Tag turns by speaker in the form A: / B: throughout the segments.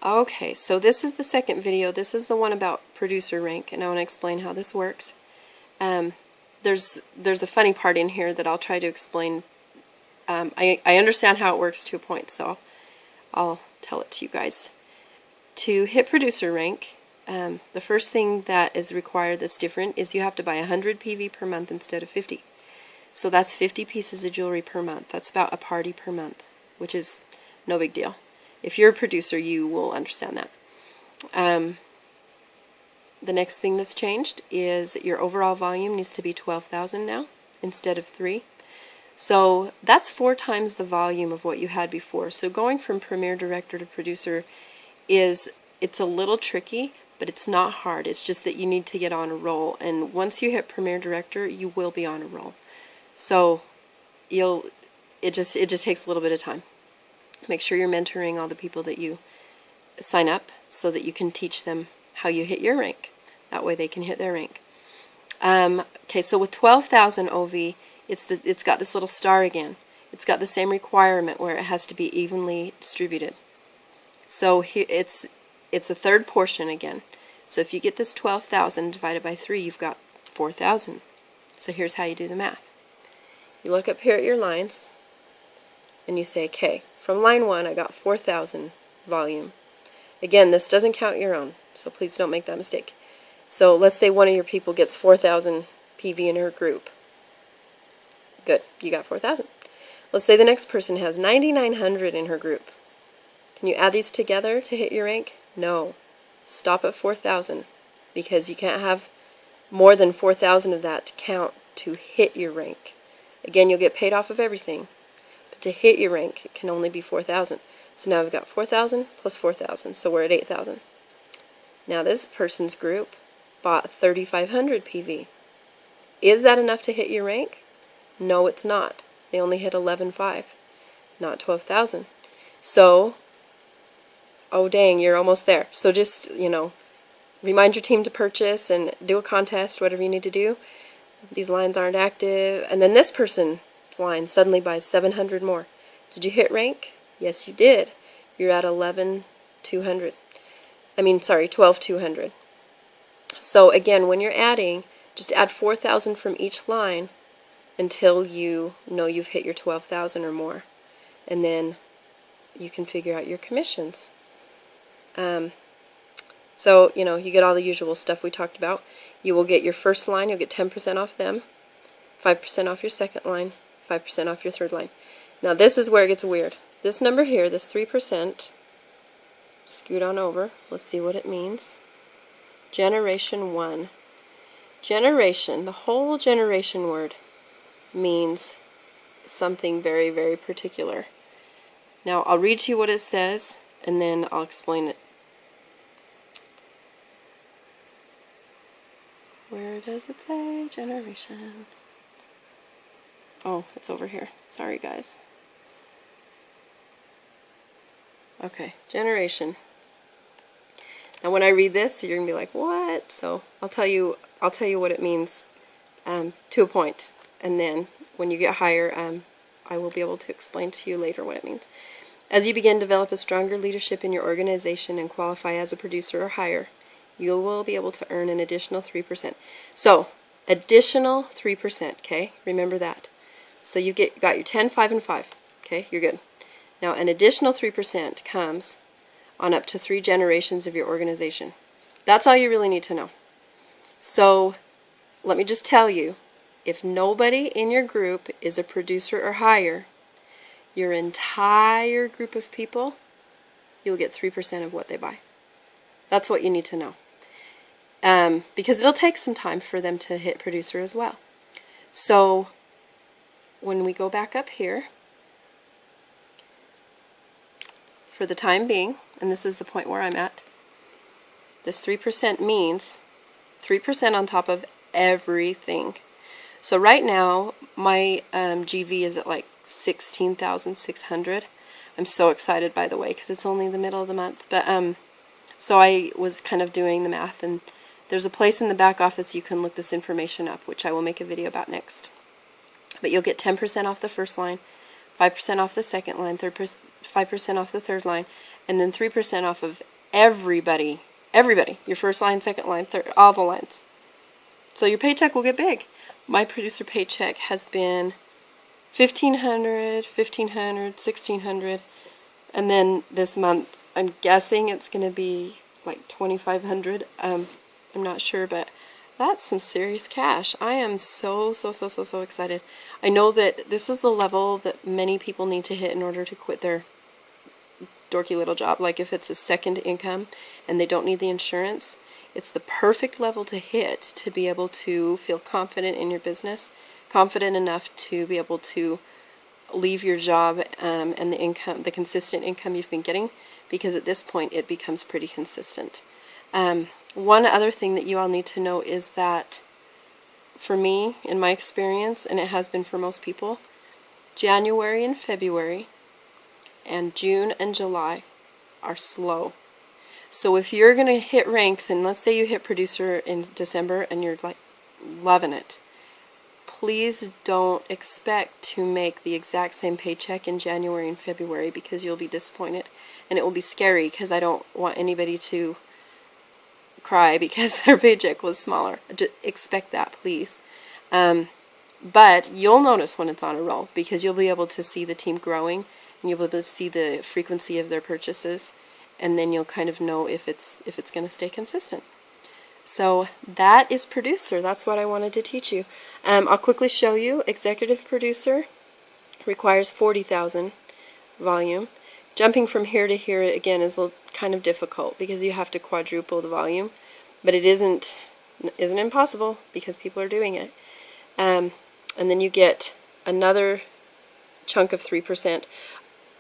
A: Okay, so this is the second video. This is the one about producer rank, and I want to explain how this works. There's a funny part in here that I'll try to explain. I understand how it works to a point, so I'll tell it to you guys. To hit producer rank, the first thing that is required that's different is you have to buy 100 PV per month instead of 50. So that's 50 pieces of jewelry per month. That's about a party per month, which is no big deal. If you're a producer, you will understand that. The next thing that's changed is your overall volume needs to be 12,000 now instead of 3. So that's 4 times the volume of what you had before. So going from Premier Director to Producer it's a little tricky, but it's not hard. It's just that you need to get on a roll. And once you hit Premier Director, you will be on a roll. So it just takes a little bit of time. Make sure you're mentoring all the people that you sign up so that you can teach them how you hit your rank. That way they can hit their rank. Okay, so with 12,000 OV, it's got this little star again. It's got the same requirement where it has to be evenly distributed. So here it's a third portion again. So if you get this 12,000 divided by 3, you've got 4,000. So here's how you do the math. You look up here at your lines, and you say, okay, from line 1 I got 4,000 volume. Again, this doesn't count your own, so please don't make that mistake. So let's say one of your people gets 4,000 PV in her group. Good, you got 4,000. Let's say the next person has 9,900 in her group. Can you add these together to hit your rank? No. Stop at 4,000, because you can't have more than 4,000 of that to count to hit your rank. Again, you'll get paid off of everything. To hit your rank, it can only be 4,000. So now we've got 4,000 plus 4,000, so we're at 8,000. Now this person's group bought 3,500 PV. Is that enough to hit your rank? No, it's not. They only hit 11,500, not 12,000. So, oh dang, you're almost there. So just, remind your team to purchase and do a contest, whatever you need to do. These lines aren't active. And then this person line suddenly buys 700 more. Did you hit rank? Yes, you did. You're at 12,200. So again, when you're adding, just add 4,000 from each line until you know you've hit your 12,000 or more, and then you can figure out your commissions. So you get all the usual stuff we talked about. You will get your first line, you'll get 10% off them, 5% off your second line, 5% off your third line. Now this is where it gets weird. This number here, this 3%, scoot on over, let's see what it means. Generation 1. Generation, the whole generation word means something very, very particular. Now I'll read to you what it says, and then I'll explain it. Where does it say generation? Oh, it's over here. Sorry, guys. Okay, generation. Now, when I read this, you're gonna be like, "What?" So I'll tell you what it means to a point, and then when you get higher, I will be able to explain to you later what it means. As you begin to develop a stronger leadership in your organization and qualify as a producer or higher, you will be able to earn an additional 3%. So, additional 3%. Okay, remember that. So you got your 10, 5, and 5. Okay, you're good. Now an additional 3% comes on up to 3 generations of your organization. That's all you really need to know. So let me just tell you, if nobody in your group is a producer or higher, your entire group of people, you'll get 3% of what they buy. That's what you need to know. Because it'll take some time for them to hit producer as well. So when we go back up here, for the time being, and this is the point where I'm at, this 3% means 3% on top of everything. So right now, my GV is at like 16,600. I'm so excited, by the way, because it's only the middle of the month. But so I was kind of doing the math, and there's a place in the back office you can look this information up, which I will make a video about next. But you'll get 10% off the first line, 5% off the second line, 5% 5% off the third line, and then 3% off of everybody. Everybody. Your first line, second line, third, all the lines. So your paycheck will get big. My producer paycheck has been $1,500, $1,500, $1,600, and then this month I'm guessing it's going to be like $2,500. I'm not sure, but that's some serious cash. I am so excited. I know that this is the level that many people need to hit in order to quit their dorky little job. Like if it's a second income and they don't need the insurance, it's the perfect level to hit to be able to feel confident in your business, confident enough to be able to leave your job and the income, the consistent income you've been getting, because at this point it becomes pretty consistent. One other thing that you all need to know is that for me, in my experience, and it has been for most people, January and February and June and July are slow. So if you're going to hit ranks, and let's say you hit producer in December and you're like loving it, please don't expect to make the exact same paycheck in January and February, because you'll be disappointed and it will be scary, because I don't want anybody to cry because their paycheck was smaller. Just expect that, please. But you'll notice when it's on a roll, because you'll be able to see the team growing and you'll be able to see the frequency of their purchases, and then you'll kind of know if it's going to stay consistent. So that is producer. That's what I wanted to teach you. I'll quickly show you. Executive producer requires 40,000 volume. Jumping from here to here again is kind of difficult because you have to quadruple the volume, but it isn't impossible because people are doing it. And then you get another chunk of 3%.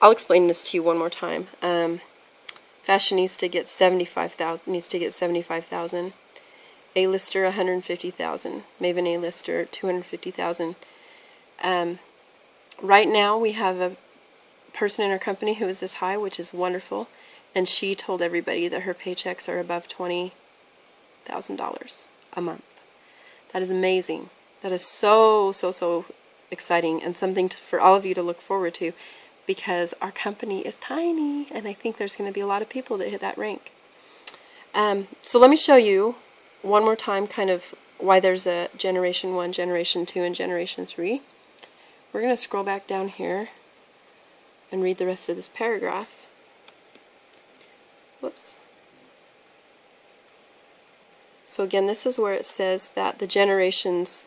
A: I'll explain this to you one more time. Fashionista gets 75,000. Needs to get 75,000. A-lister 150,000. Maven A-lister 250,000. Right now we have a person in our company who is this high, which is wonderful, and she told everybody that her paychecks are above $20,000 a month. That is amazing. That is so exciting, and something for all of you to look forward to, because our company is tiny and I think there's going to be a lot of people that hit that rank. So let me show you one more time kind of why there's a generation 1, generation 2, and generation 3. We're going to scroll back down here and read the rest of this paragraph. Whoops. So again, this is where it says that the generations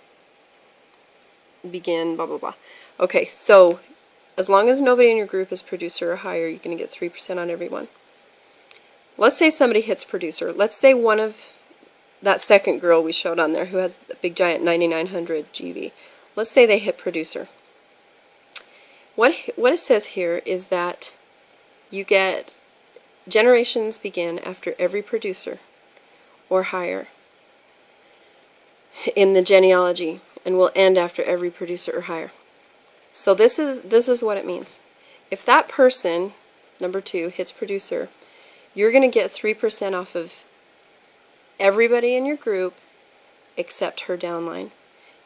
A: begin blah blah blah. Okay, so as long as nobody in your group is producer or higher, you're going to get 3% on everyone. Let's say somebody hits producer. Let's say one of that second girl we showed on there who has a big giant 9900 GV. Let's say they hit producer. What it says here is that you get generations begin after every producer or higher in the genealogy, and will end after every producer or higher. So this is what it means. If that person, number 2, hits producer, you're going to get 3% off of everybody in your group except her downline.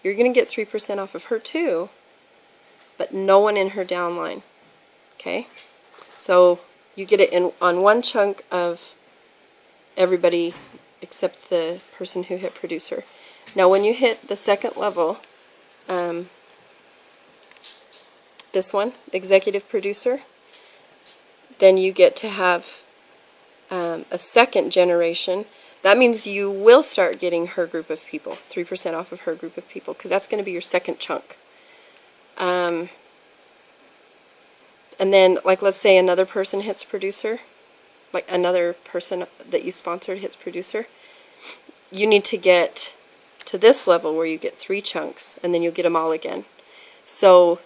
A: You're going to get 3% off of her too, but no one in her downline. Okay? So you get it on one chunk of everybody except the person who hit producer. Now when you hit the second level, this one, executive producer, then you get to have a second generation. That means you will start getting her group of people, 3% off of her group of people, because that's going to be your second chunk. And then, like, let's say another person hits producer, like another person that you sponsored hits producer, you need to get to this level where you get 3 chunks, and then you'll get them all again. So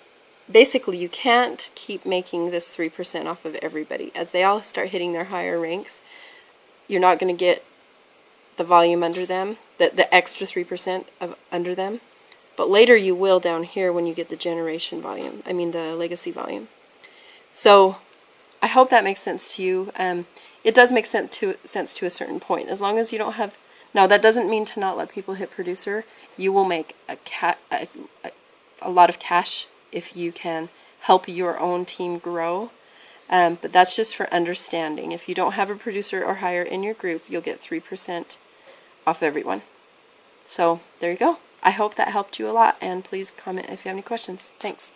A: basically you can't keep making this 3% off of everybody. As they all start hitting their higher ranks, you're not going to get the volume under them, the extra 3% of under them, but later you will down here when you get the generation volume, the legacy volume. So I hope that makes sense to you. It does make sense to a certain point. As long as you don't have, now that doesn't mean to not let people hit producer. You will make a lot of cash if you can help your own team grow. But that's just for understanding. If you don't have a producer or higher in your group, you'll get 3% off everyone. So there you go. I hope that helped you a lot, and please comment if you have any questions. Thanks.